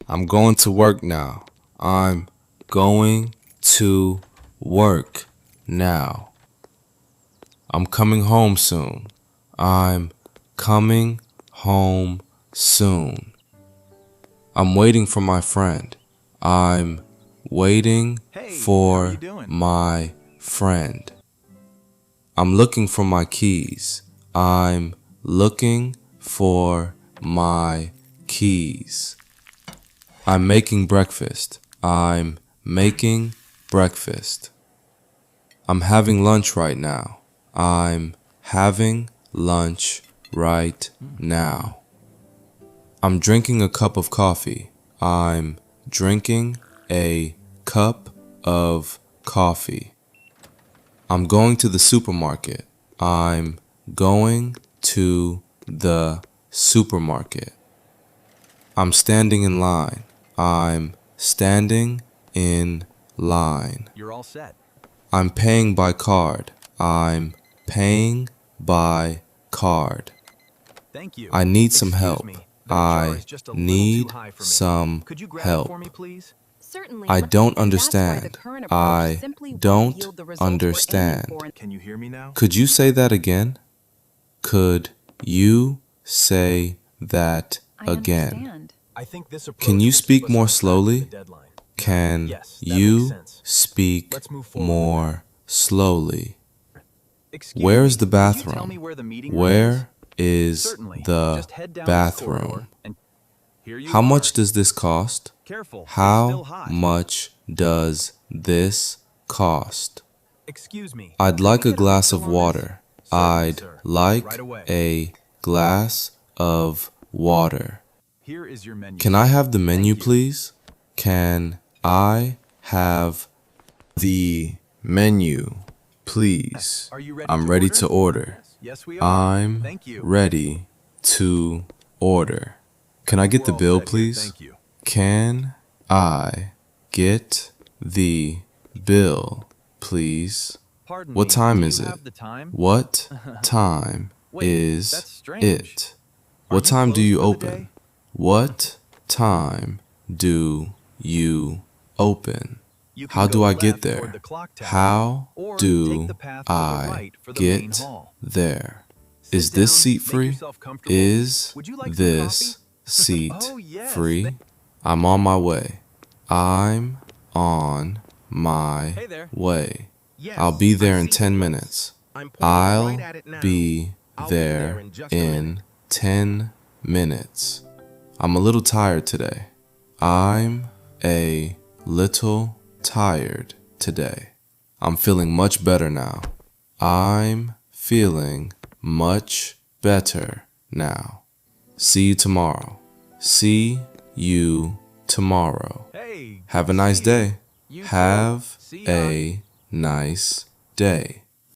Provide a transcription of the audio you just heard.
I'm going to work now. I'm going to work now. I'm coming home soon. I'm coming home soon. I'm waiting for my friend. I'm waiting for my friend. I'm looking for my keys. I'm looking for my keys. I'm making breakfast. I'm making breakfast. I'm having lunch right now. I'm having lunch right now. I'm drinking a cup of coffee. I'm drinking a cup of coffee. I'm going to the supermarket. I'm going to the supermarket. I'm standing in line. I'm standing in line. You're all set. I'm paying by card. I'm paying by card. Thank you. I need some Excuse help. me, but the jar I is just a little need too high for me. some Could you grab help. it for me, please? Certainly. I don't And that's why the understand. current approach I simply won't don't yield the results we're aiming understand. for. Can you hear me now? Could you say that again? Could you say that I again? understand. I think this approach Can you will keep speak us more on track with slowly? the deadline. Can Yes, that you makes sense. speak Let's move forward. more slowly? Excuse Where me, is the could you tell bathroom? me where the meeting room Where is Certainly. the Just head down this corridor bathroom? and here you How are. much does this cost? Careful, it's still How hot. much does this cost? Excuse me. I'd could like we a get glass refill of on water. this? Certainly, I'd sir. like Right away. a glass of water. Here is your menu. Can I have the menu, Thank you. please? Can I have the menu, please? Are you ready I'm to ready order? to order. Yes, we are. I'm Thank you. ready to order. Can I get the We're all bill, set here. please? Thank you. Can I get the bill, please? Pardon What me, time do is you it? have the time? What time Wait, is that's strange. it? Are What you time do closed you for the open? day? What time do you open? You can How go do I left get there? toward the clock tower, How or do take the path to the I right for the main get hall. there? Sit Is this down, seat make free? yourself comfortable. Is Would you like some this seat Oh, yes, free? I'm on my way. I'm on my Hey there. way. Yes, I'll be there I in see 10 the place. minutes. I'm pointing I'll right at it now. be I'll be there there in just a in minute. 10 minutes. I'm a little tired today. I'm a little tired today. I'm feeling much better now. I'm feeling much better now. See you tomorrow. See you tomorrow. Hey, Have a good to nice see you. day. You too. Have See ya. a nice day.